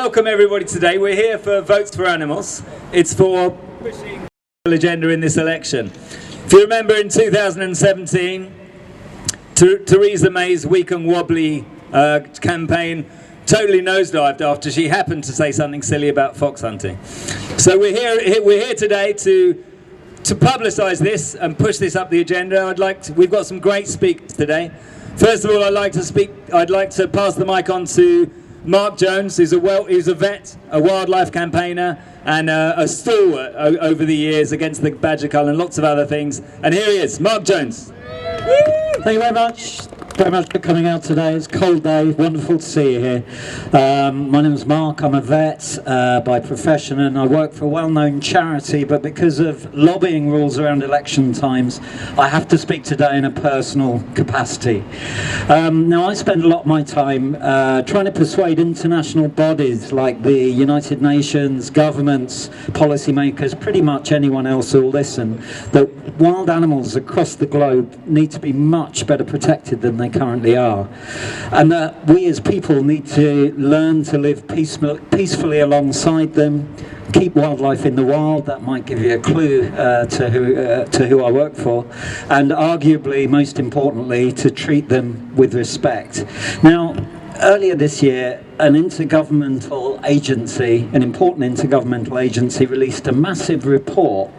welcome everybody today. We're here for Votes for Animals. It's for pushing the agenda in this election. If you remember in 2017, Theresa May's weak and wobbly campaign totally nosedived after she happened to say something silly about fox hunting. So we're here today to publicise this and push this up the agenda. We've got some great speakers today. First of all, I'd like to pass the mic on to Mark Jones, who's a vet, a wildlife campaigner, and a stalwart over the years against the badger cull and lots of other things. And here he is, Mark Jones. Thank you very much for coming out today. It's a cold day, wonderful to see you here. My name is Mark, I'm a vet by profession, and I work for a well-known charity, but because of lobbying rules around election times, I have to speak today in a personal capacity. Now, I spend a lot of my time trying to persuade international bodies like the United Nations, governments, policymakers, pretty much anyone else who will listen, that wild animals across the globe need to be much better protected than they currently are, and that we as people need to learn to live peacefully alongside them, keep wildlife in the wild. That might give you a clue to who I work for, and arguably most importantly to treat them with respect. Now, earlier this year, an important intergovernmental agency released a massive report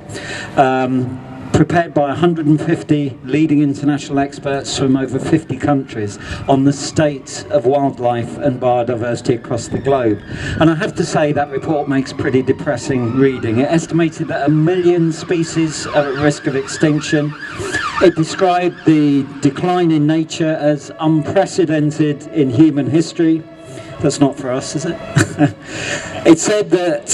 prepared by 150 leading international experts from over 50 countries on the state of wildlife and biodiversity across the globe. And I have to say that report makes pretty depressing reading. It estimated that 1 million species are at risk of extinction. It described the decline in nature as unprecedented in human history. That's not for us, is it? It said that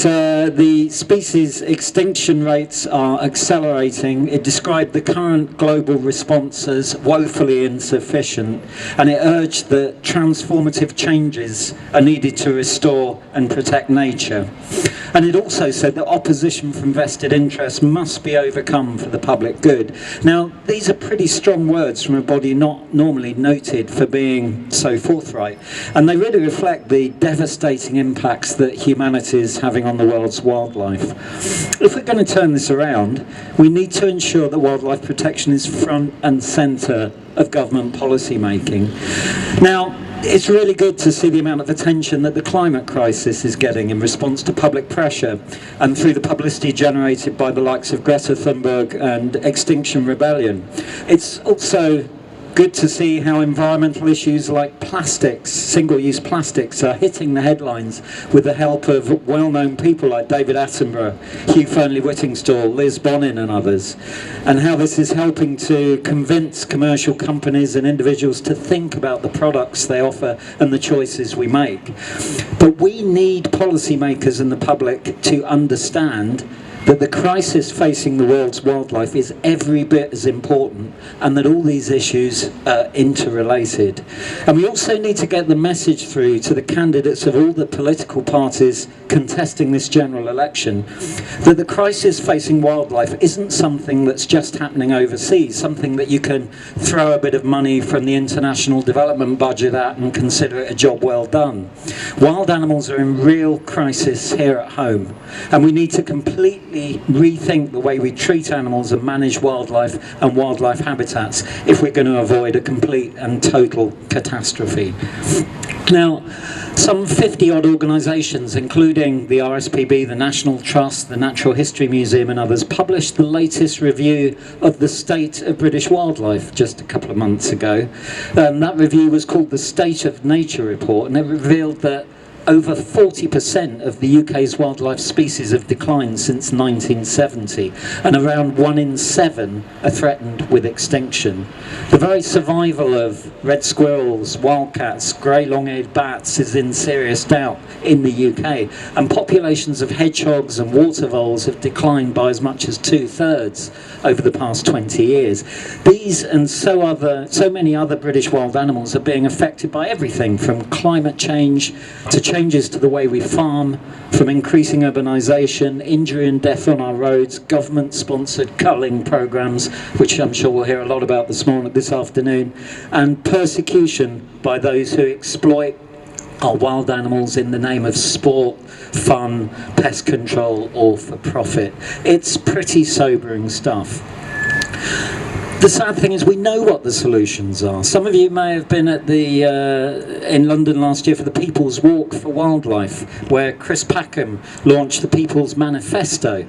the species extinction rates are accelerating. It described the current global response as woefully insufficient, and it urged that transformative changes are needed to restore and protect nature. And it also said that opposition from vested interests must be overcome for the public good. Now, these are pretty strong words from a body not normally noted for being so forthright, and they really reflect the devastating impacts that humanity is having on the world's wildlife. If we're going to turn this around, we need to ensure that wildlife protection is front and centre of government policy making. Now, it's really good to see the amount of attention that the climate crisis is getting in response to public pressure and through the publicity generated by the likes of Greta Thunberg and Extinction Rebellion. It's also good to see how environmental issues like plastics, single-use plastics, are hitting the headlines with the help of well-known people like David Attenborough, Hugh Fearnley-Whittingstall, Liz Bonin and others, and how this is helping to convince commercial companies and individuals to think about the products they offer and the choices we make. But we need policymakers and the public to understand that the crisis facing the world's wildlife is every bit as important, and that all these issues are interrelated. And we also need to get the message through to the candidates of all the political parties contesting this general election that the crisis facing wildlife isn't something that's just happening overseas, something that you can throw a bit of money from the international development budget at and consider it a job well done. Wild animals are in real crisis here at home, and we need to completely rethink the way we treat animals and manage wildlife and wildlife habitats if we're going to avoid a complete and total catastrophe. Now, some 50-odd organisations, including the RSPB, the National Trust, the Natural History Museum and others, published the latest review of the state of British wildlife just a couple of months ago. That review was called the State of Nature Report, and it revealed that over 40% of the UK's wildlife species have declined since 1970, and around 1 in 7 are threatened with extinction. The very survival of red squirrels, wildcats, grey long-eared bats is in serious doubt in the UK, and populations of hedgehogs and water voles have declined by as much as 2/3 over the past 20 years. These and so many other British wild animals are being affected by everything from climate change to changes to the way we farm, from increasing urbanisation, injury and death on our roads, government-sponsored culling programmes, which I'm sure we'll hear a lot about this afternoon, and persecution by those who exploit our wild animals in the name of sport, fun, pest control, or for profit. It's pretty sobering stuff. The sad thing is we know what the solutions are. Some of you may have been at in London last year for the People's Walk for Wildlife, where Chris Packham launched the People's Manifesto.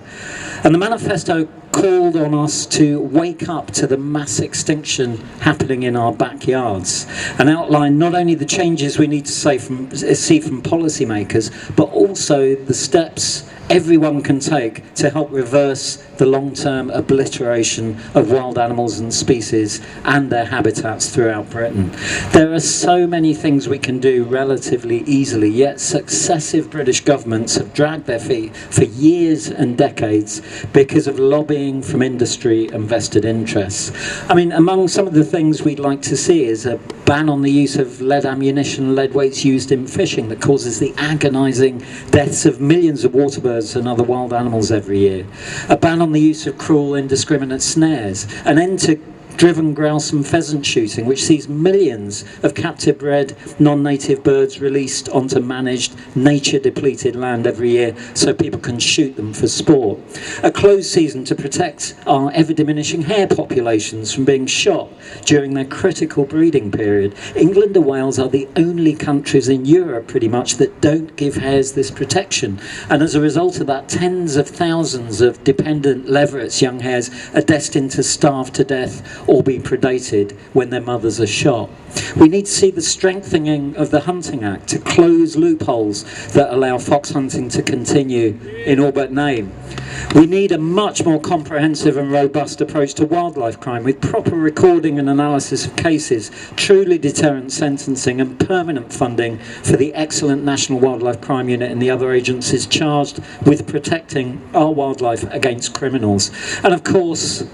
And the manifesto called on us to wake up to the mass extinction happening in our backyards and outline not only the changes we need to see from policymakers, but also the steps everyone can take to help reverse the long-term obliteration of wild animals and species and their habitats throughout Britain. There are so many things we can do relatively easily, yet successive British governments have dragged their feet for years and decades because of lobbying from industry and vested interests. I mean, among some of the things we'd like to see is a ban on the use of lead ammunition, lead weights used in fishing that causes the agonising deaths of millions of water birds and other wild animals every year. A ban on the use of cruel, indiscriminate snares. An end to driven grouse and pheasant shooting, which sees millions of captive bred non-native birds released onto managed nature-depleted land every year so people can shoot them for sport. A closed season to protect our ever-diminishing hare populations from being shot during their critical breeding period. England and Wales are the only countries in Europe, pretty much, that don't give hares this protection. And as a result of that, tens of thousands of dependent leverets, young hares, are destined to starve to death or be predated when their mothers are shot. We need to see the strengthening of the Hunting Act to close loopholes that allow fox hunting to continue in all but name. We need a much more comprehensive and robust approach to wildlife crime with proper recording and analysis of cases, truly deterrent sentencing and permanent funding for the excellent National Wildlife Crime Unit and the other agencies charged with protecting our wildlife against criminals. And of course,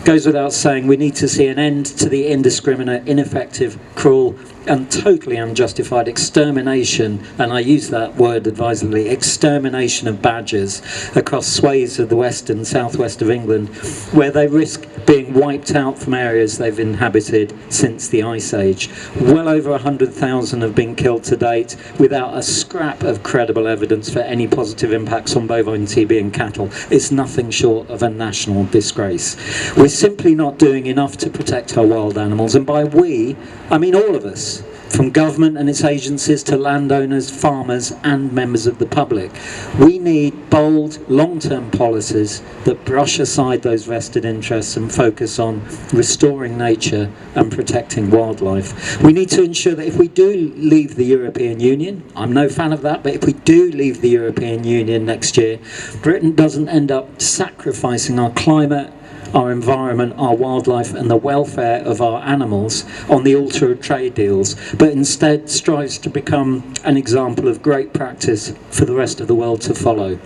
goes without saying, we need to see an end to the indiscriminate, ineffective, cruel and totally unjustified extermination, and I use that word advisedly, extermination of badgers across swathes of the west and southwest of England, where they risk being wiped out from areas they've inhabited since the Ice Age. Well over 100,000 have been killed to date without a scrap of credible evidence for any positive impacts on bovine TB and cattle. It's nothing short of a national disgrace. We're simply not doing enough to protect our wild animals, and by we, I mean all of us, from government and its agencies to landowners, farmers and members of the public. We need bold, long-term policies that brush aside those vested interests and focus on restoring nature and protecting wildlife. We need to ensure that if we do leave the European Union, I'm no fan of that, but if we do leave the European Union next year, Britain doesn't end up sacrificing our climate, our environment, our wildlife and the welfare of our animals on the altar of trade deals, but instead strives to become an example of great practice for the rest of the world to follow.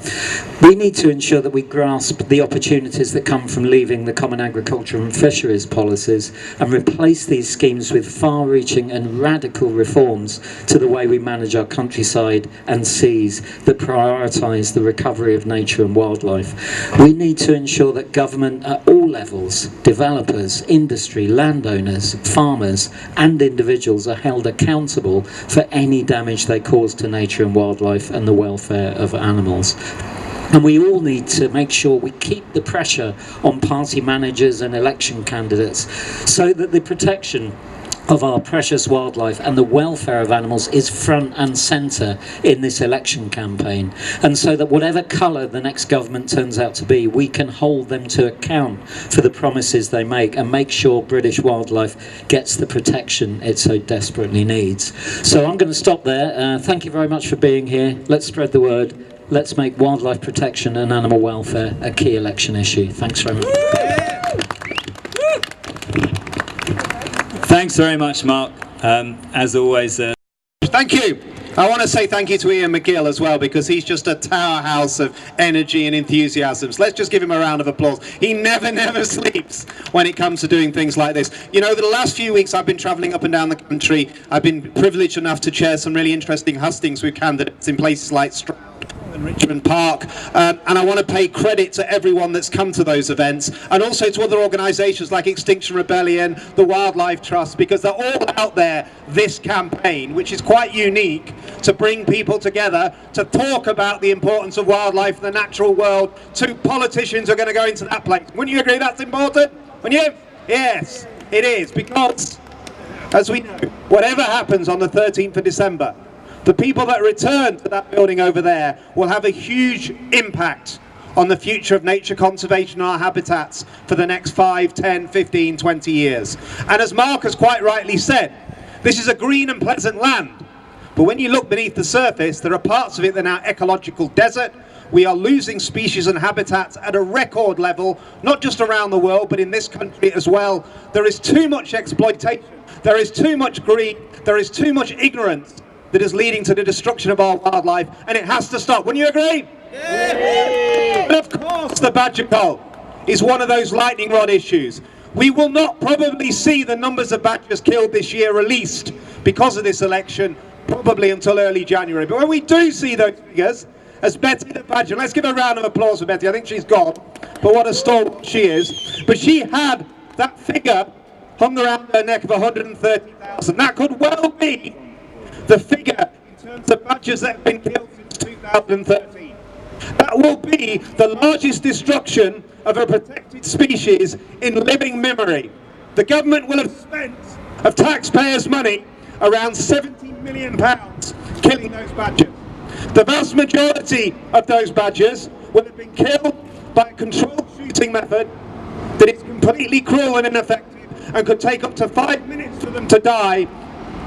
We need to ensure that we grasp the opportunities that come from leaving the Common Agriculture and Fisheries policies and replace these schemes with far-reaching and radical reforms to the way we manage our countryside and seas that prioritise the recovery of nature and wildlife. We need to ensure that government at all levels, developers, industry, landowners, farmers and individuals are held accountable for any damage they cause to nature and wildlife and the welfare of animals. And we all need to make sure we keep the pressure on party managers and election candidates so that the protection of our precious wildlife and the welfare of animals is front and centre in this election campaign, and so that whatever colour the next government turns out to be, we can hold them to account for the promises they make and make sure British wildlife gets the protection it so desperately needs. So I'm going to stop there. Thank you very much for being here. Let's spread the word. Let's make wildlife protection and animal welfare a key election issue. Thanks very much. Thanks very much, Mark. As always, thank you. I want to say thank you to Ian McGill as well, because he's just a powerhouse of energy and enthusiasm. So let's just give him a round of applause. He never sleeps when it comes to doing things like this. You know, over the last few weeks I've been travelling up and down the country. I've been privileged enough to chair some really interesting hustings with candidates in places like Stroud and Richmond Park, and I want to pay credit to everyone that's come to those events, and also to other organisations like Extinction Rebellion, the Wildlife Trust, because they're all out there this campaign, which is quite unique, to bring people together to talk about the importance of wildlife and the natural world to politicians who are going to go into that place. Wouldn't you agree that's important? Wouldn't you? Yes, it is, because, as we know, whatever happens on the 13th of December, the people that return to that building over there will have a huge impact on the future of nature conservation and our habitats for the next 5, 10, 15, 20 years. And as Mark has quite rightly said, this is a green and pleasant land. But when you look beneath the surface, there are parts of it that are now ecological desert. We are losing species and habitats at a record level, not just around the world, but in this country as well. There is too much exploitation, there is too much greed, there is too much ignorance that is leading to the destruction of our wildlife, and it has to stop. Wouldn't you agree? Yeah. And of course the badger cull is one of those lightning rod issues. We will not probably see the numbers of badgers killed this year released because of this election, probably until early January. But when we do see those figures, as Betty the Badger, let's give a round of applause for Betty. I think she's gone, but what a stalwart she is. But she had that figure hung around her neck of 130,000. That could well be the figure in terms of badgers that have been killed since 2013. That will be the largest destruction of a protected species in living memory. The government will have spent of taxpayers' money around £70 million killing those badgers. The vast majority of those badgers will have been killed by a controlled shooting method that is completely cruel and ineffective and could take up to 5 minutes for them to die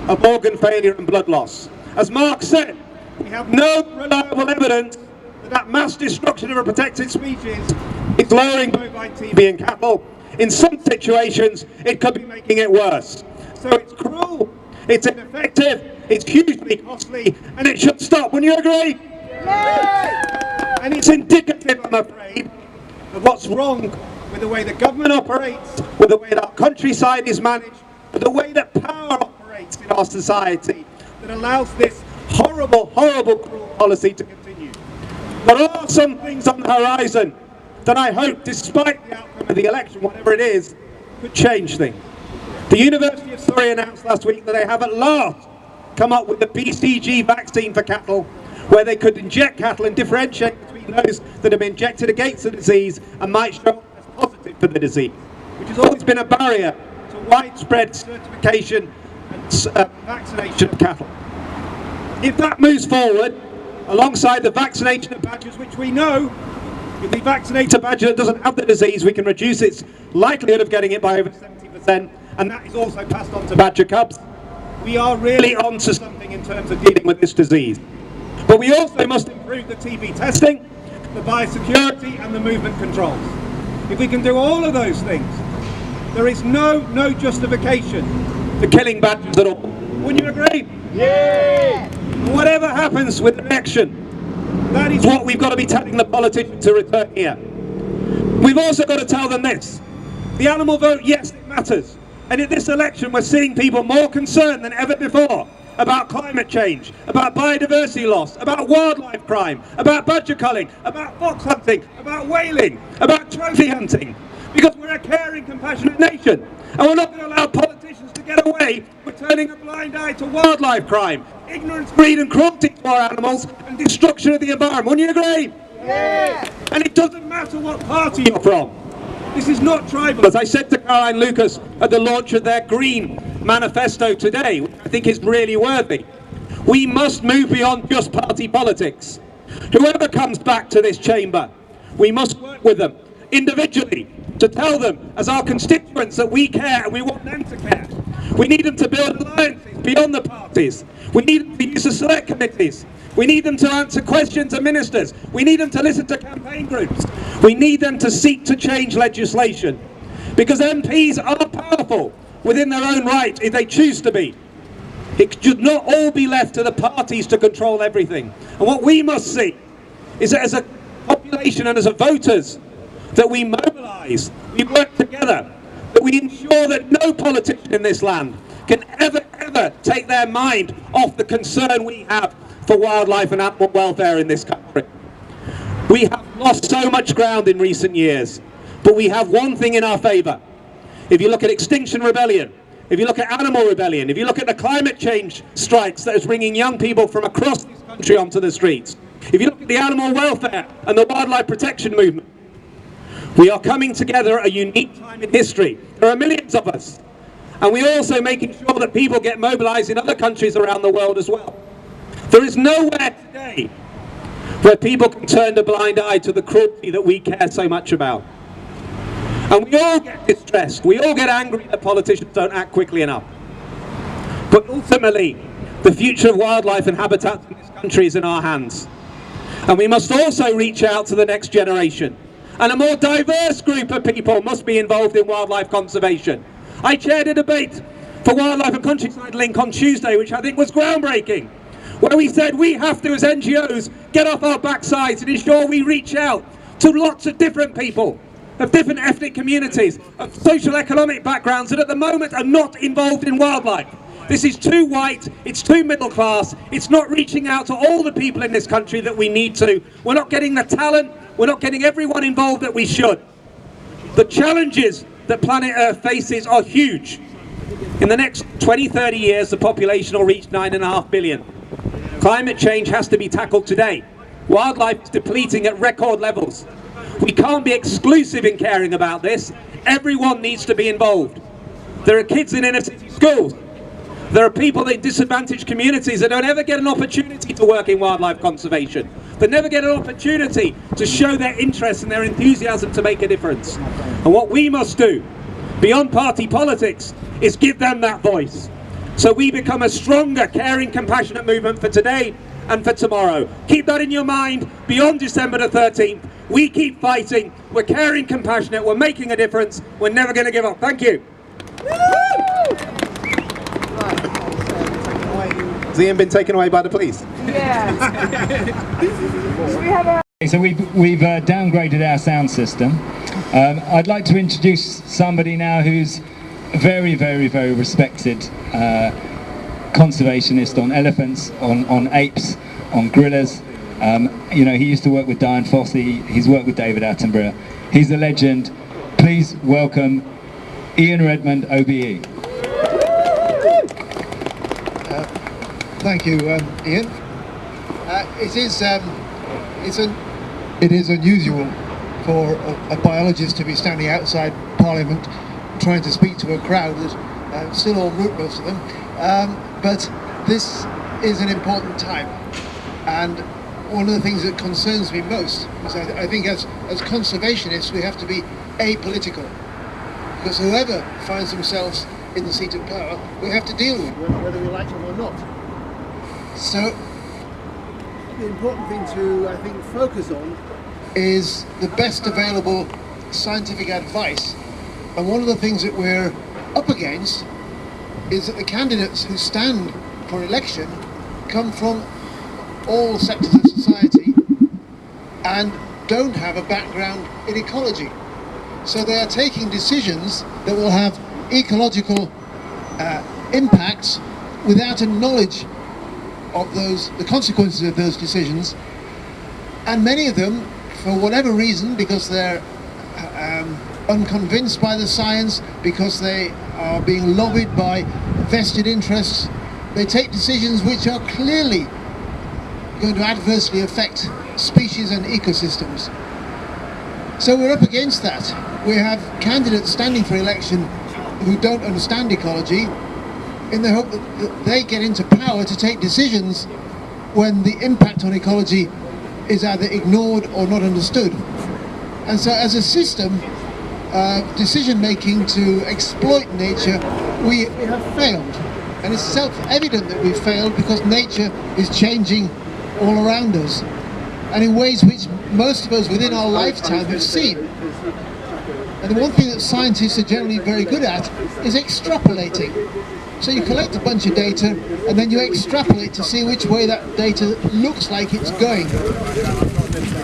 of organ failure and blood loss. As Mark said, we have no reliable evidence that that mass destruction of a protected species is lowering bovine TB in cattle. In some situations, it could be making it worse. So it's cruel, it's ineffective, it's hugely costly, and it should stop. Wouldn't you agree? Yeah. And it's indicative, I'm afraid, of what's wrong with the way the government operates, with the way that our countryside is managed, with the way that power operates in our society, that allows this horrible, horrible, cruel policy to continue. There are some things on the horizon that I hope, despite the outcome of the election, whatever it is, could change things. The University of Surrey announced last week that they have at last come up with the BCG vaccine for cattle, where they could inject cattle and differentiate between those that have been injected against the disease and might show up as positive for the disease, which has always been a barrier to widespread certification and vaccination of cattle. If that moves forward, alongside the vaccination of badgers, which we know, if we vaccinate a badger that doesn't have the disease, we can reduce its likelihood of getting it by over 70%, and that is also passed on to badger cubs. We are really on to something in terms of dealing with this disease. But we also must improve the TB testing, the biosecurity and the movement controls. If we can do all of those things, there is no justification for killing badgers at all. Wouldn't you agree? Yeah! Whatever happens with the election, that is what we've got to be telling the politicians to return here. We've also got to tell them this. The animal vote, yes, it matters. And in this election, we're seeing people more concerned than ever before about climate change, about biodiversity loss, about wildlife crime, about badger culling, about fox hunting, about whaling, about trophy hunting. Because we're a caring, compassionate nation. And we're not going to allow politicians to get away with turning a blind eye to wildlife crime, ignorance, greed and cruelty to our animals, and destruction of the environment. Wouldn't you agree? Yeah. And it doesn't matter what party you're from. This is not tribal. As I said to Caroline Lucas at the launch of their Green Manifesto today, which I think is really worthy, we must move beyond just party politics. Whoever comes back to this chamber, we must work with them individually to tell them as our constituents that we care and we want them to care. We need them to build alliances beyond the parties. We need them to use the select committees. We need them to answer questions of ministers. We need them to listen to campaign groups. We need them to seek to change legislation. Because MPs are powerful within their own right if they choose to be. It should not all be left to the parties to control everything. And what we must see is that as a population and as a voters, that we mobilise, we work together, that we ensure that no politician in this land can ever take their mind off the concern we have for wildlife and animal welfare in this country. We have lost so much ground in recent years, but we have one thing in our favour. If you look at Extinction Rebellion, if you look at animal rebellion, if you look at the climate change strikes that is bringing young people from across this country onto the streets, if you look at the animal welfare and the wildlife protection movement, we are coming together at a unique time in history. There are millions of us. And we're also making sure that people get mobilized in other countries around the world as well. There is nowhere today where people can turn a blind eye to the cruelty that we care so much about. And we all get distressed, we all get angry that politicians don't act quickly enough. But ultimately, the future of wildlife and habitats in this country is in our hands. And we must also reach out to the next generation. And a more diverse group of people must be involved in wildlife conservation. I chaired a debate for Wildlife and Countryside Link on Tuesday, which I think was groundbreaking, where we said we have to, as NGOs, get off our backsides and ensure we reach out to lots of different people, of different ethnic communities, of social economic backgrounds that at the moment are not involved in wildlife. This is too white, it's too middle class, it's not reaching out to all the people in this country that we need to. We're not getting the talent, we're not getting everyone involved that we should. The challenges that planet Earth faces are huge. In the next 20-30 years, the population will reach 9.5 billion. Climate change has to be tackled today. Wildlife is depleting at record levels. We can't be exclusive in caring about this. Everyone needs to be involved. There are kids in inner city schools. There are people in disadvantaged communities that don't ever get an opportunity to work in wildlife conservation. They never get an opportunity to show their interest and their enthusiasm to make a difference. And what we must do, beyond party politics, is give them that voice. So we become a stronger, caring, compassionate movement for today and for tomorrow. Keep that in your mind beyond December the 13th. We keep fighting, we're caring, compassionate, we're making a difference, we're never going to give up. Thank you. Has Ian been taken away by the police? So we've downgraded our sound system. I'd like to introduce somebody now who's a very, very, very respected conservationist on elephants, on apes, on gorillas. You know, he used to work with Dian Fossey, he's worked with David Attenborough. He's a legend. Please welcome Ian Redmond, OBE. Thank you, Ian. It is unusual for a biologist to be standing outside Parliament trying to speak to a crowd that still all root, most of them. But this is an important time, and one of the things that concerns me most is I think as conservationists we have to be apolitical, because whoever finds themselves in the seat of power we have to deal with, whether we like them or not. So the important thing to, I think, focus on is the best available scientific advice. And one of the things that we're up against is that the candidates who stand for election come from all sectors of society and don't have a background in ecology. So they are taking decisions that will have ecological impacts without a knowledge of the consequences of those decisions, and many of them, for whatever reason, because they're unconvinced by the science, because they are being lobbied by vested interests, they take decisions which are clearly going to adversely affect species and ecosystems. So we're up against that. We have candidates standing for election who don't understand ecology, in the hope that they get into power to take decisions when the impact on ecology is either ignored or not understood. And so as a system, decision making to exploit nature, we have failed. And it's self-evident that we've failed because nature is changing all around us, and in ways which most of us within our lifetime have seen. And the one thing that scientists are generally very good at is extrapolating. So you collect a bunch of data and then you extrapolate to see which way that data looks like it's going.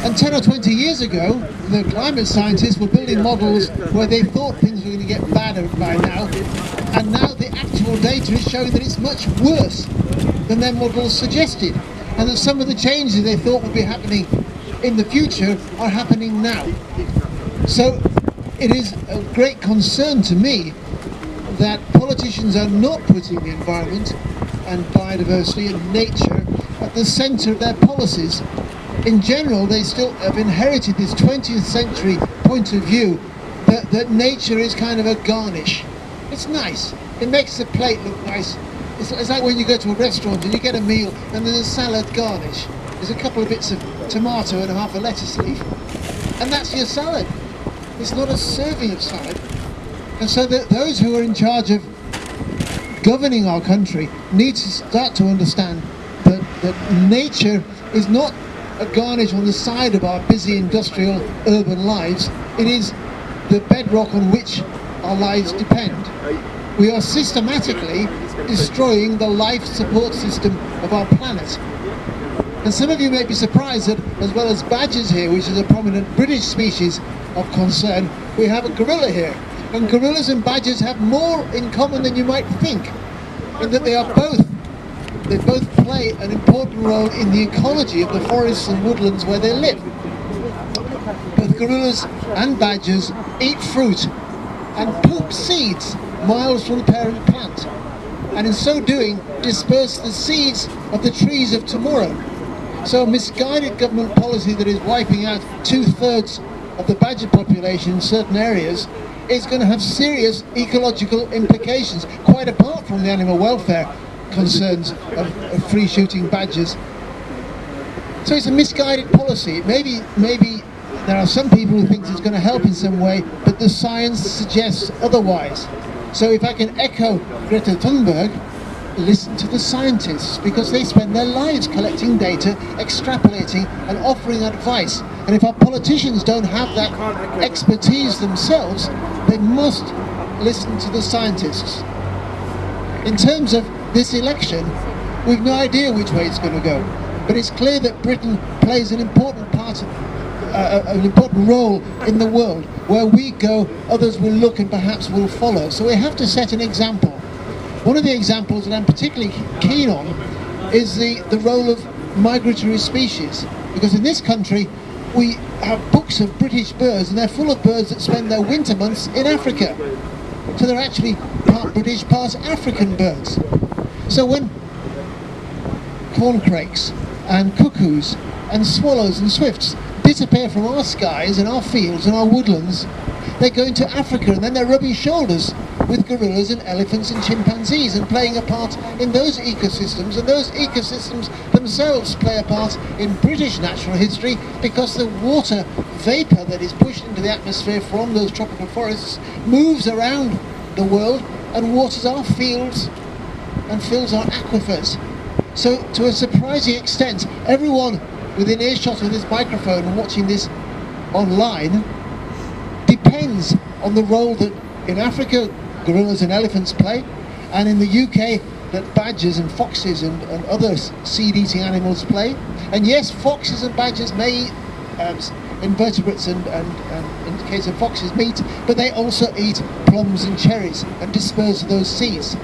And 10 or 20 years ago, the climate scientists were building models where they thought things were going to get better by now, and now the actual data is showing that it's much worse than their models suggested, and that some of the changes they thought would be happening in the future are happening now. So it is a great concern to me that politicians are not putting the environment and biodiversity and nature at the centre of their policies. In general, they still have inherited this 20th century point of view that nature is kind of a garnish. It's nice. It makes the plate look nice. It's like when you go to a restaurant and you get a meal and there's a salad garnish. There's a couple of bits of tomato and half a lettuce leaf, and that's your salad. It's not a serving of salad. And so those who are in charge of governing our country need to start to understand that nature is not a garnish on the side of our busy industrial urban lives. It is the bedrock on which our lives depend. We are systematically destroying the life support system of our planet. And some of you may be surprised that, as well as badgers here, which is a prominent British species of concern, we have a gorilla here. And gorillas and badgers have more in common than you might think, in that they both play an important role in the ecology of the forests and woodlands where they live. Both gorillas and badgers eat fruit and poop seeds miles from the parent plant, and in so doing disperse the seeds of the trees of tomorrow. So a misguided government policy that is wiping out 2/3 of the badger population in certain areas is going to have serious ecological implications, quite apart from the animal welfare concerns of free shooting badgers. So it's a misguided policy. Maybe there are some people who think it's going to help in some way, but the science suggests otherwise. So if I can echo Greta Thunberg, listen to the scientists, because they spend their lives collecting data, extrapolating and offering advice. And if our politicians don't have that expertise themselves, they must listen to the scientists. In terms of this election, we've no idea which way it's going to go, but it's clear that Britain plays an important part, an important role in the world. Where we go, others will look and perhaps will follow. So we have to set an example. One of the examples that I'm particularly keen on is the role of migratory species, because in this country we have books of British birds, and they're full of birds that spend their winter months in Africa. So they're actually part British, part African birds. So when corncrakes and cuckoos and swallows and swifts disappear from our skies and our fields and our woodlands, they go into Africa, and then they're rubbing shoulders with gorillas and elephants and chimpanzees and playing a part in those ecosystems, and those ecosystems themselves play a part in British natural history, because the water vapour that is pushed into the atmosphere from those tropical forests moves around the world and waters our fields and fills our aquifers. So to a surprising extent, everyone within earshot of this microphone and watching this online depends on the role that in Africa gorillas and elephants play, and in the UK that badgers and foxes and other seed-eating animals play. And yes, foxes and badgers may eat invertebrates and in the case of foxes, meat, but they also eat plums and cherries and disperse those seeds.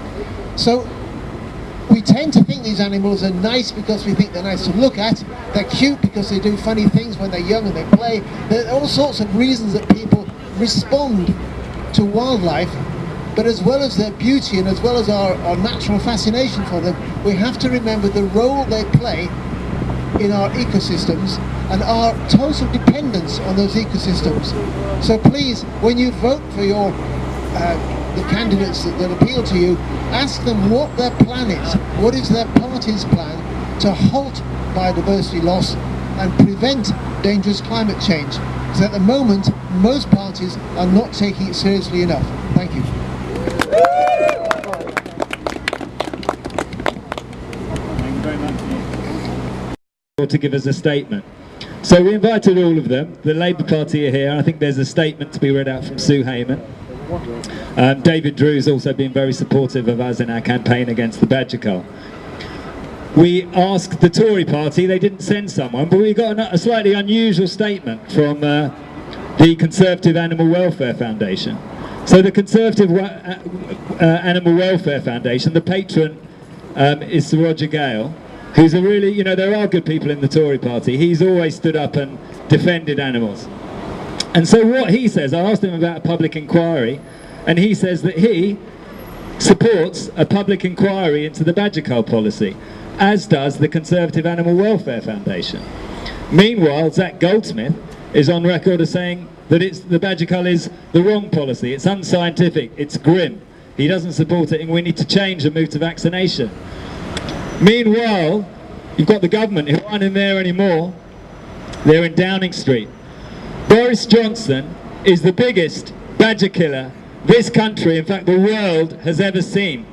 So we tend to think these animals are nice because we think they're nice to look at. They're cute because they do funny things when they're young and they play. There are all sorts of reasons that people respond to wildlife, but as well as their beauty and as well as our natural fascination for them, we have to remember the role they play in our ecosystems and our total dependence on those ecosystems. So please, when you vote for your the candidates that appeal to you, ask them what their plan is. What is their party's plan to halt biodiversity loss and prevent dangerous climate change? Because at the moment, most parties are not taking it seriously enough. Thank you. Thank you very much. To give us a statement. So we invited all of them. The Labour Party are here. I think there's a statement to be read out from Sue Hayman. David Drew's also been very supportive of us in our campaign against the badger cull. We asked the Tory party, they didn't send someone, but we got a slightly unusual statement from the Conservative Animal Welfare Foundation. So the Conservative Animal Welfare Foundation, the patron is Sir Roger Gale, who's a really, you know, there are good people in the Tory party. He's always stood up and defended animals. And so what he says, I asked him about a public inquiry, and he says that he supports a public inquiry into the badger cull policy, as does the Conservative Animal Welfare Foundation. Meanwhile, Zach Goldsmith is on record as saying that the badger cull is the wrong policy, it's unscientific, it's grim, he doesn't support it and we need to change and move to vaccination. Meanwhile, you've got the government who aren't in there anymore, they're in Downing Street. Boris Johnson is the biggest badger killer this country, in fact the world, has ever seen.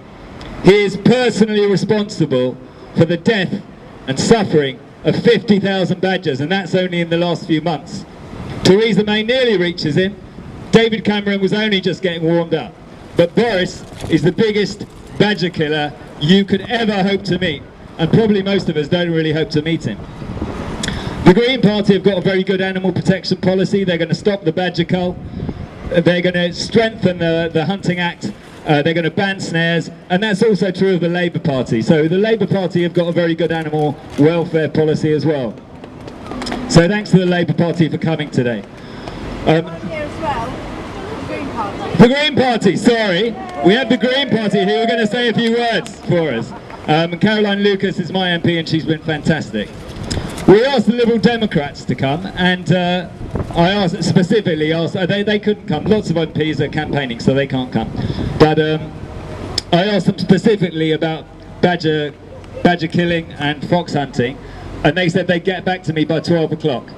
He is personally responsible for the death and suffering of 50,000 badgers, and that's only in the last few months. Theresa May nearly reaches him. David Cameron was only just getting warmed up. But Boris is the biggest badger killer you could ever hope to meet, and probably most of us don't really hope to meet him. The Green Party have got a very good animal protection policy. They're going to stop the badger cull. They're going to strengthen the Hunting Act. They're going to ban snares, and that's also true of the Labour Party. So the Labour Party have got a very good animal welfare policy as well. So thanks to the Labour Party for coming today. Here as well, the Green Party. The Green Party, sorry. We have the Green Party who are going to say a few words for us. Caroline Lucas is my MP and she's been fantastic. We asked the Liberal Democrats to come, and I specifically asked, they couldn't come. Lots of MPs are campaigning, so they can't come. But I asked them specifically about badger killing and fox hunting, and they said they'd get back to me by 12 o'clock.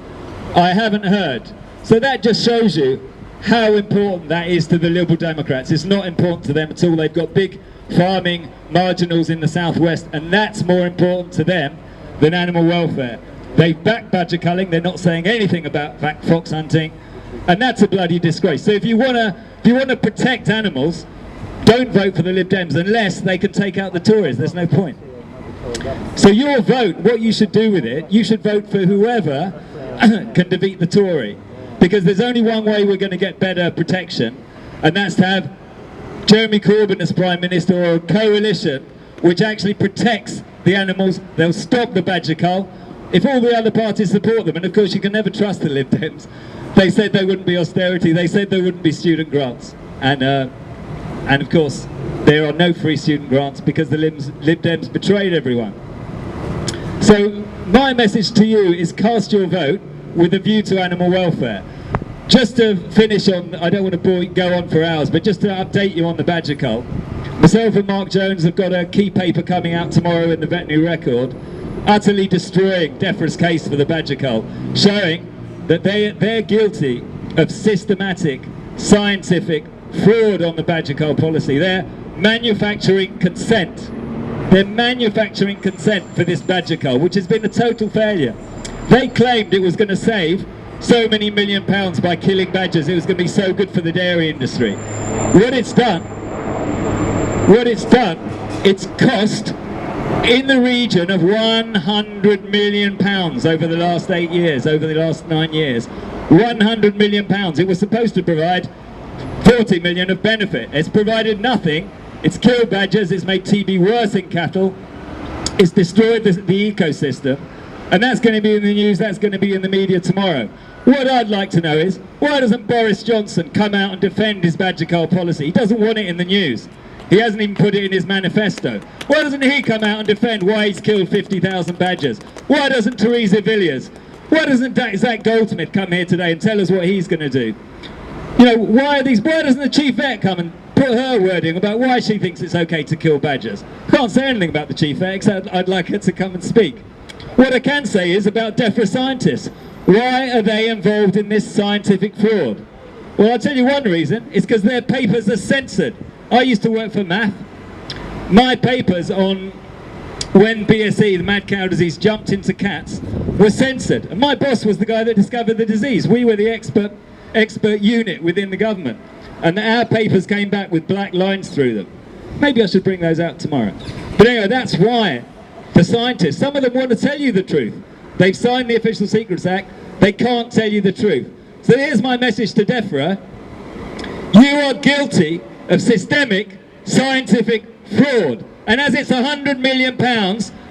I haven't heard. So that just shows you how important that is to the Liberal Democrats. It's not important to them at all. They've got big farming marginals in the southwest, and that's more important to them than animal welfare. They back badger culling, they're not saying anything about fox hunting, and that's a bloody disgrace. So if you want to protect animals, don't vote for the Lib Dems unless they can take out the Tories. There's no point. So your vote, what you should do with it, you should vote for whoever can defeat the Tory, because there's only one way we're going to get better protection, and that's to have Jeremy Corbyn as Prime Minister, or a coalition which actually protects the animals. They'll stop the badger cull. If all the other parties support them, and of course you can never trust the Lib Dems, they said there wouldn't be austerity, they said there wouldn't be student grants, and of course there are no free student grants because the Lib Dems betrayed everyone. So my message to you is cast your vote with a view to animal welfare. Just to finish on, I don't want to go on for hours, but just to update you on the badger cull, myself and Mark Jones have got a key paper coming out tomorrow in the Veterinary Record, utterly destroying DEFRA's case for the badger cull, showing that they're guilty of systematic scientific fraud on the badger cull policy. They're manufacturing consent. They're manufacturing consent for this badger cull, which has been a total failure. They claimed it was going to save so many £1 million by killing badgers. It was going to be so good for the dairy industry. What it's done, it's cost in the region of £100 million over the last 8 years, over the last 9 years. £100 million. It was supposed to provide 40 million of benefit. It's provided nothing. It's killed badgers, it's made TB worse in cattle, it's destroyed the ecosystem, and that's going to be in the news, that's going to be in the media tomorrow. What I'd like to know is, why doesn't Boris Johnson come out and defend his badger cull policy? He doesn't want it in the news. He hasn't even put it in his manifesto. Why doesn't he come out and defend why he's killed 50,000 badgers? Why doesn't Teresa Villiers? Why doesn't Zach Goldsmith come here today and tell us what he's going to do? You know, why doesn't the chief vet come and put her wording about why she thinks it's okay to kill badgers? I can't say anything about the chief vet, except I'd like her to come and speak. What I can say is about DEFRA scientists. Why are they involved in this scientific fraud? Well, I'll tell you one reason. It's because their papers are censored. I used to work for MAF. My papers on when BSE, the mad cow disease, jumped into cats were censored. And my boss was the guy that discovered the disease. We were the expert unit within the government. And our papers came back with black lines through them. Maybe I should bring those out tomorrow. But anyway, that's why the scientists, some of them want to tell you the truth. They've signed the Official Secrets Act. They can't tell you the truth. So here's my message to DEFRA. You are guilty of systemic scientific fraud. And as it's £100 million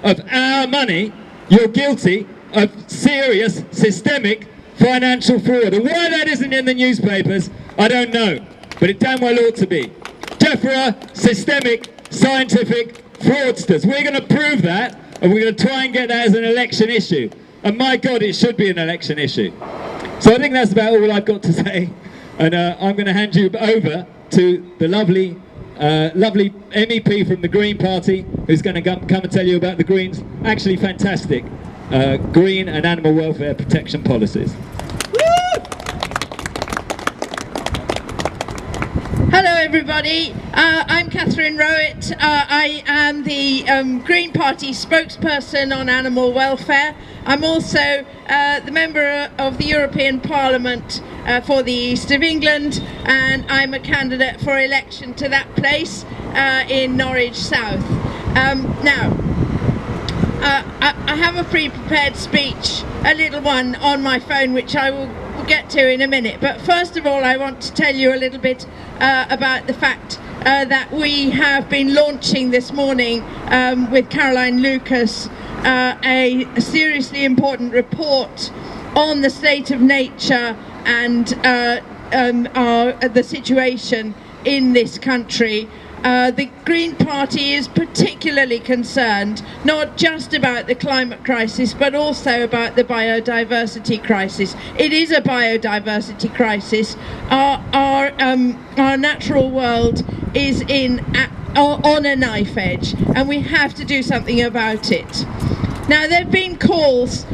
of our money, you're guilty of serious systemic financial fraud. And why that isn't in the newspapers, I don't know. But it damn well ought to be. DEFRA systemic scientific fraudsters. We're going to prove that, and we're going to try and get that as an election issue. And my God, it should be an election issue. So I think that's about all I've got to say. And I'm going to hand you over to the lovely MEP from the Green Party, who's going to come and tell you about the Greens' actually fantastic green and animal welfare protection policies. Hello everybody, I'm Catherine Rowett. I am the Green Party spokesperson on animal welfare. I'm also the member of the European Parliament for the East of England, and I'm a candidate for election to that place in Norwich South. Now, I have a pre-prepared speech, a little one on my phone, which I will get to in a minute. But first of all, I want to tell you a little bit about the fact that we have been launching this morning with Caroline Lucas a seriously important report on the state of nature and the situation in this country. The Green Party is particularly concerned not just about the climate crisis but also about the biodiversity crisis. It is a biodiversity crisis. Our natural world is on a knife edge, and we have to do something about it. Now, there have been calls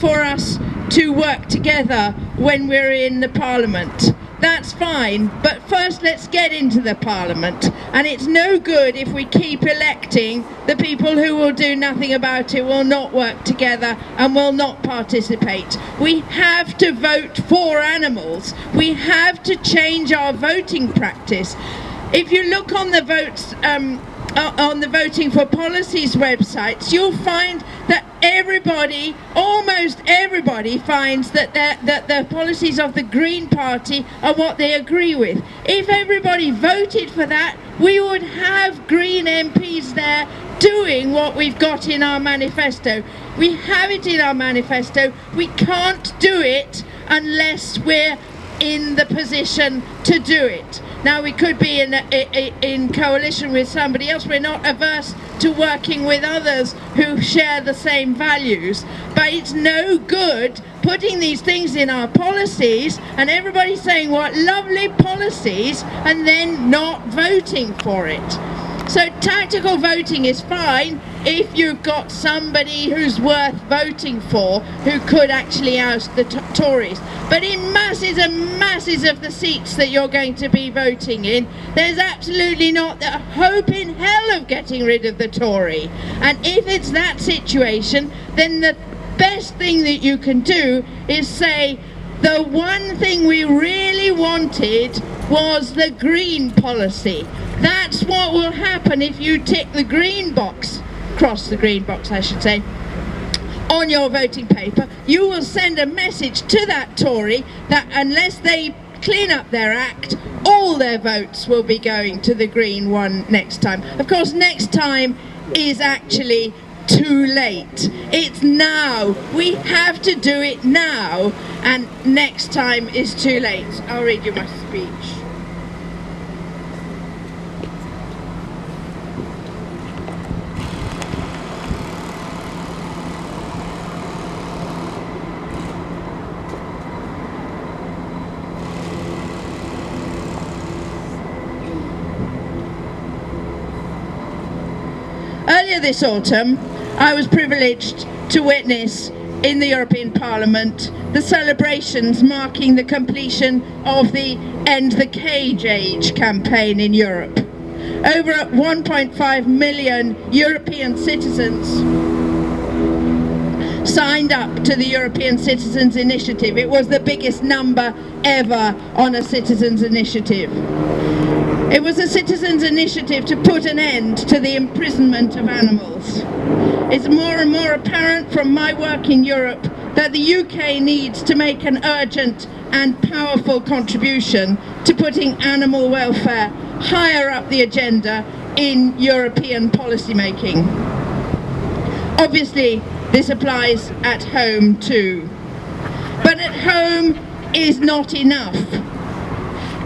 for us to work together when we're in the Parliament. That's fine, but first let's get into the Parliament. And it's no good if we keep electing the people who will do nothing about it, will not work together and will not participate. We have to vote for animals. We have to change our voting practice. If you look on the votes, on the Voting for Policies websites, you'll find that everybody, almost everybody, finds that the policies of the Green Party are what they agree with. If everybody voted for that, we would have Green MPs there doing what we've got in our manifesto. We have it in our manifesto. We can't do it unless we're in the position to do it. Now, we could be in coalition with somebody else. We're not averse to working with others who share the same values, but it's no good putting these things in our policies and everybody saying what lovely policies and then not voting for it. So tactical voting is fine if you've got somebody who's worth voting for who could actually oust the Tories. But in masses and masses of the seats that you're going to be voting in, there's absolutely not the hope in hell of getting rid of the Tory. And if it's that situation, then the best thing that you can do is say, the one thing we really wanted was the green policy. That's what will happen if you tick the green box, cross the green box I should say, on your voting paper. You will send a message to that Tory that unless they clean up their act, all their votes will be going to the green one next time. Of course, next time is actually too late. It's now. We have to do it now, and next time is too late. I'll read you my speech. Earlier this autumn, I was privileged to witness in the European Parliament the celebrations marking the completion of the End the Cage Age campaign in Europe. Over 1.5 million European citizens signed up to the European Citizens Initiative. It was the biggest number ever on a citizens' initiative. It was a citizens' initiative to put an end to the imprisonment of animals. It's more and more apparent from my work in Europe that the UK needs to make an urgent and powerful contribution to putting animal welfare higher up the agenda in European policymaking. Obviously, this applies at home too. But at home is not enough.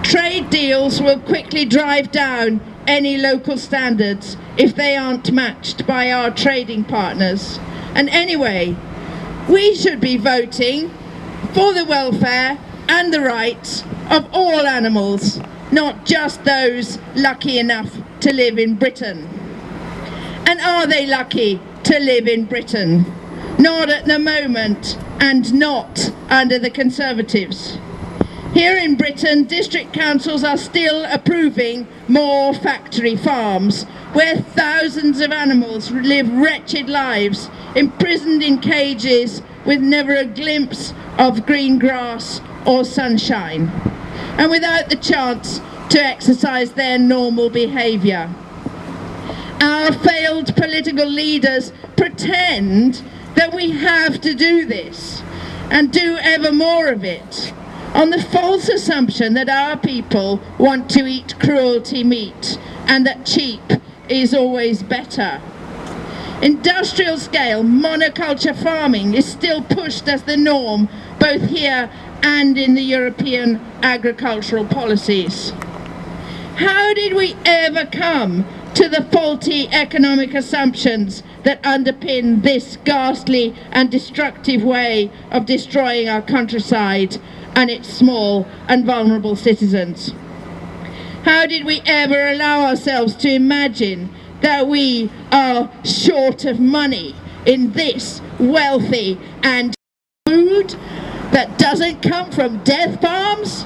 Trade deals will quickly drive down any local standards if they aren't matched by our trading partners. And anyway, we should be voting for the welfare and the rights of all animals, not just those lucky enough to live in Britain. And are they lucky to live in Britain? Not at the moment, and not under the Conservatives. Here in Britain, district councils are still approving more factory farms, where thousands of animals live wretched lives, imprisoned in cages with never a glimpse of green grass or sunshine, and without the chance to exercise their normal behaviour. Our failed political leaders pretend that we have to do this, and do ever more of it, on the false assumption that our people want to eat cruelty meat, and that cheap is always better. Industrial scale monoculture farming is still pushed as the norm, both here and in the European agricultural policies. How did we ever come to the faulty economic assumptions that underpin this ghastly and destructive way of destroying our countryside and its small and vulnerable citizens? How did we ever allow ourselves to imagine that we are short of money in this wealthy and food that doesn't come from death farms?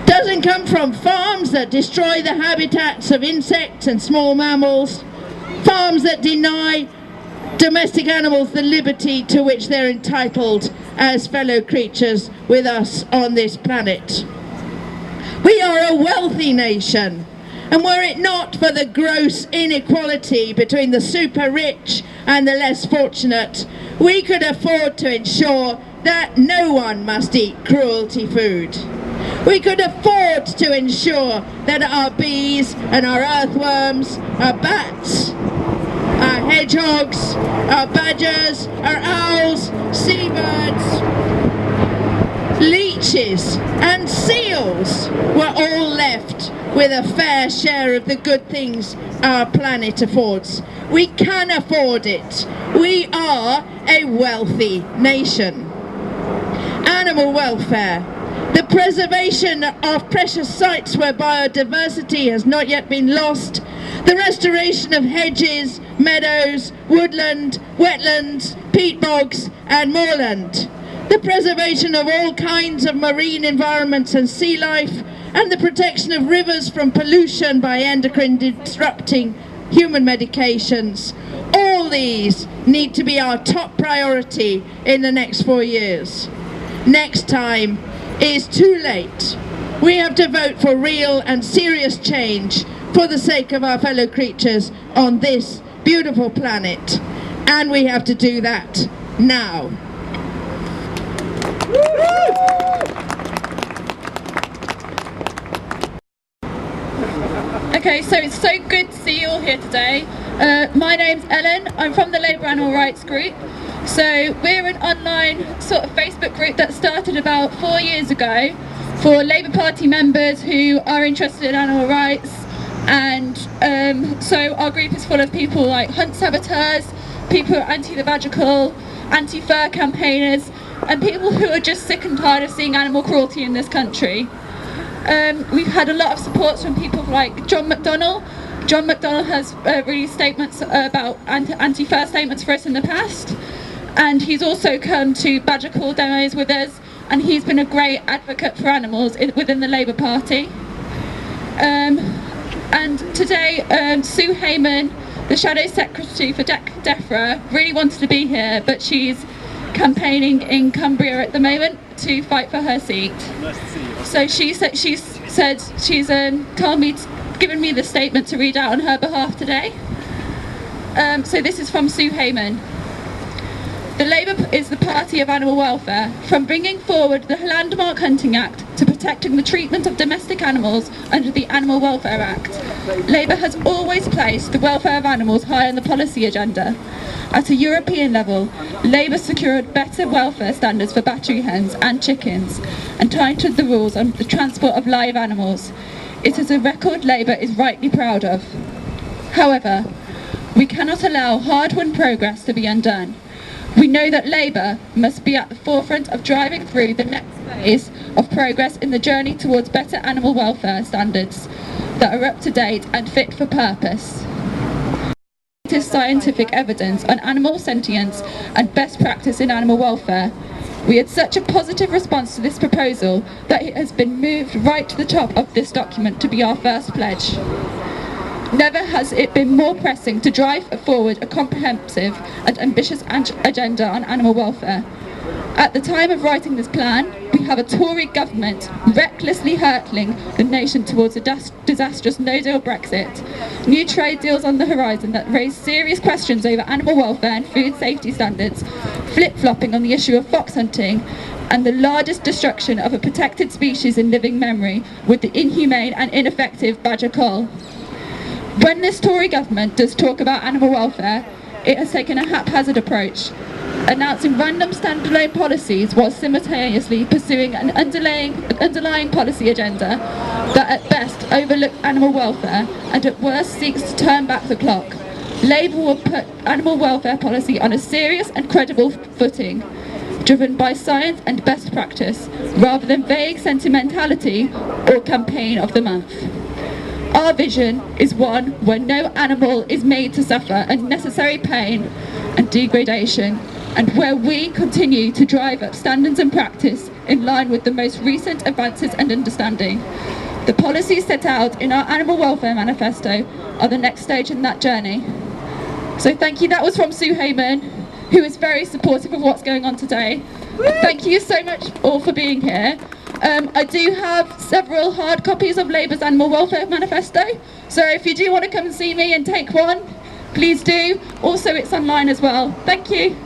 Doesn't come from farms that destroy the habitats of insects and small mammals, farms that deny domestic animals the liberty to which they're entitled as fellow creatures with us on this planet. We are a wealthy nation, and were it not for the gross inequality between the super rich and the less fortunate, we could afford to ensure that no one must eat cruelty food. We could afford to ensure that our bees and our earthworms, our bats, our hedgehogs, our badgers, our owls, seabirds, leeches and seals were all left with a fair share of the good things our planet affords. We can afford it. We are a wealthy nation. Animal welfare. The preservation of precious sites where biodiversity has not yet been lost, the restoration of hedges, meadows, woodland, wetlands, peat bogs and moorland, the preservation of all kinds of marine environments and sea life, and the protection of rivers from pollution by endocrine disrupting human medications. All these need to be our top priority in the next 4 years. Next time is too late. We have to vote for real and serious change for the sake of our fellow creatures on this beautiful planet, and we have to do that now. Okay, so it's so good to see you all here today. My name's Ellen, I'm from the Labour Animal Rights Group. So we're an online sort of Facebook group that started about 4 years ago for Labour Party members who are interested in animal rights, and so our group is full of people like hunt saboteurs, people who are anti-levagical, anti-fur campaigners, and people who are just sick and tired of seeing animal cruelty in this country. We've had a lot of support from people like John McDonnell. John McDonnell has released statements about anti-fur statements for us in the past, and he's also come to badger call demos with us, and he's been a great advocate for animals within the Labour Party. And today, Sue Hayman, the Shadow Secretary for DEFRA, really wanted to be here, but she's campaigning in Cumbria at the moment to fight for her seat. So she's told me, given me the statement to read out on her behalf today. So this is from Sue Hayman. The Labour is the party of animal welfare, from bringing forward the Landmark Hunting Act to protecting the treatment of domestic animals under the Animal Welfare Act. Labour has always placed the welfare of animals high on the policy agenda. At a European level, Labour secured better welfare standards for battery hens and chickens and tightened the rules on the transport of live animals. It is a record Labour is rightly proud of. However, we cannot allow hard-won progress to be undone. We know that Labour must be at the forefront of driving through the next phase of progress in the journey towards better animal welfare standards that are up to date and fit for purpose. It is scientific evidence on animal sentience and best practice in animal welfare. We had such a positive response to this proposal that it has been moved right to the top of this document to be our first pledge. Never has it been more pressing to drive forward a comprehensive and ambitious agenda on animal welfare. At the time of writing this plan, we have a Tory government recklessly hurtling the nation towards a disastrous no-deal Brexit, new trade deals on the horizon that raise serious questions over animal welfare and food safety standards, flip-flopping on the issue of fox hunting, and the largest destruction of a protected species in living memory with the inhumane and ineffective badger cull. When this Tory government does talk about animal welfare, it has taken a haphazard approach, announcing random standalone policies while simultaneously pursuing an underlying policy agenda that at best overlooks animal welfare and at worst seeks to turn back the clock. Labour will put animal welfare policy on a serious and credible footing, driven by science and best practice, rather than vague sentimentality or campaign of the month. Our vision is one where no animal is made to suffer unnecessary pain and degradation, and where we continue to drive up standards and practice in line with the most recent advances and understanding. The policies set out in our Animal Welfare Manifesto are the next stage in that journey. So thank you. That was from Sue Hayman, who is very supportive of what's going on today. Thank you so much all for being here. I do have several hard copies of Labour's Animal Welfare Manifesto, so if you do want to come and see me and take one, please do. Also, it's online as well. Thank you.